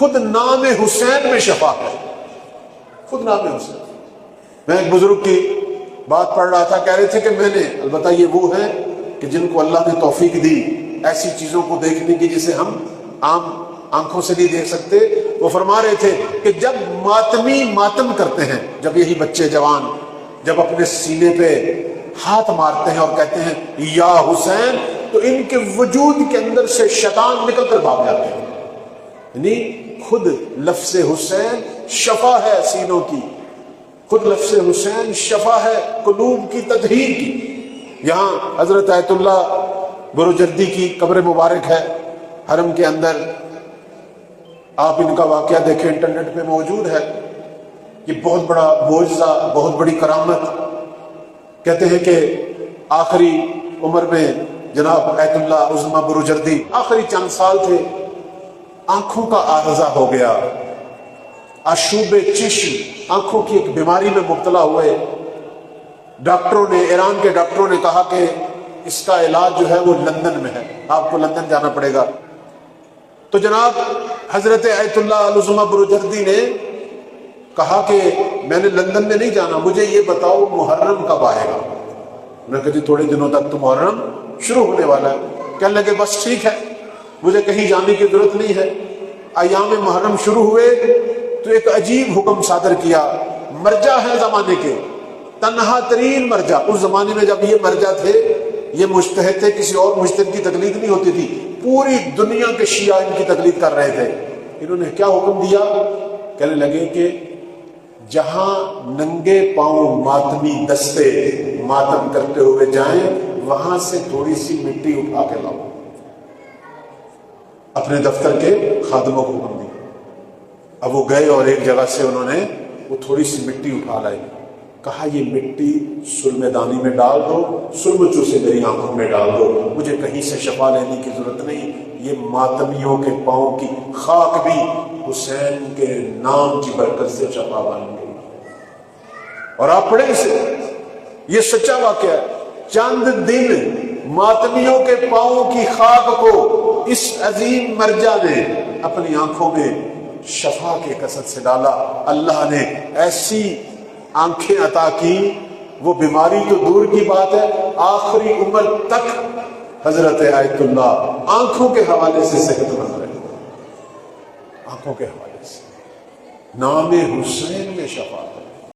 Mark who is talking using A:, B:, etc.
A: خود نام حسین میں شفا ہے، خود نام حسین۔ میں ایک بزرگ کی بات پڑھ رہا تھا، کہہ رہے تھے کہ میں نے، البتہ یہ وہ ہیں کہ جن کو اللہ نے توفیق دی ایسی چیزوں کو دیکھنے کی جسے ہم عام آنکھوں سے نہیں دیکھ سکتے، وہ فرما رہے تھے کہ جب ماتمی ماتم کرتے ہیں، جب یہی بچے جوان جب اپنے سینے پہ ہاتھ مارتے ہیں اور کہتے ہیں یا حسین، تو ان کے وجود کے اندر سے شیطان نکل کر بھاگ جاتے ہیں۔ یعنی خود لفظ حسین شفا ہے سینوں کی، خود لفظ حسین شفا ہے قلوب کی تطہیر کی۔ یہاں حضرت آیت اللہ بروجردی کی قبر مبارک ہے حرم کے اندر، آپ ان کا واقعہ دیکھیں، انٹرنیٹ پہ موجود ہے۔ یہ بہت بڑا معجزہ، بہت بڑی کرامت۔ کہتے ہیں کہ آخری عمر میں جناب آیت اللہ عظمی بروجردی آخری چند سال تھے، آنکھوں کا عارضہ ہو گیا، آشوب چشم، آنکھوں کی ایک بیماری میں مبتلا ہوئے۔ ڈاکٹروں نے، ایران کے ڈاکٹروں نے کہا کہ اس کا علاج جو ہے وہ لندن میں ہے، آپ کو لندن جانا پڑے گا۔ تو جناب حضرت آیت اللہ عظمی بروجردی نے کہا کہ میں نے لندن میں نہیں جانا، مجھے یہ بتاؤ محرم کب آئے گا؟ میں کہا جی تھوڑے دنوں تک تو محرم شروع ہونے والا ہے۔ کہنے لگے بس ٹھیک ہے، مجھے کہیں جانے کی ضرورت نہیں ہے۔ ایام محرم شروع ہوئے تو ایک عجیب حکم صادر کیا، مرجع ہے زمانے کے، تنہا ترین مرجع، اس زمانے میں جب یہ مرجع تھے، یہ مجتہد تھے، کسی اور مجتہد کی تقلید نہیں ہوتی تھی، پوری دنیا کے شیعہ ان کی تقلید کر رہے تھے۔ انہوں نے کیا حکم دیا؟ کہنے لگے کہ جہاں ننگے پاؤں ماتمی دستے ماتم کرتے ہوئے جائیں، وہاں سے تھوڑی سی مٹی اٹھا کے لاؤ۔ اپنے دفتر کے خادموں کو حکم دی۔ اب وہ گئے اور ایک جگہ سے انہوں نے وہ تھوڑی سی مٹی اٹھا لائی، کہا یہ مٹی سرمے دانی میں ڈال دو، سرم چوسے میری آنکھوں میں ڈال دو، مجھے کہیں سے شفا لینے کی ضرورت نہیں، یہ ماتمیوں کے پاؤں کی خاک بھی حسین کے نام کی برکت سے شفا بن گئی۔ اور آپ پڑھیں اسے، یہ سچا واقعہ ہے۔ چند دن ماتمیوں کے پاؤں کی خاک کو اس عظیم مرجع نے اپنی آنکھوں میں شفا کے کثرت سے ڈالا۔ اللہ نے ایسی آنکھیں عطا کی، وہ بیماری تو دور کی بات ہے، آخری عمر تک حضرت آیت اللہ آنکھوں کے حوالے سے صحت مند رہے، آنکھوں کے حوالے سے۔ نام حسین میں شفا ہے۔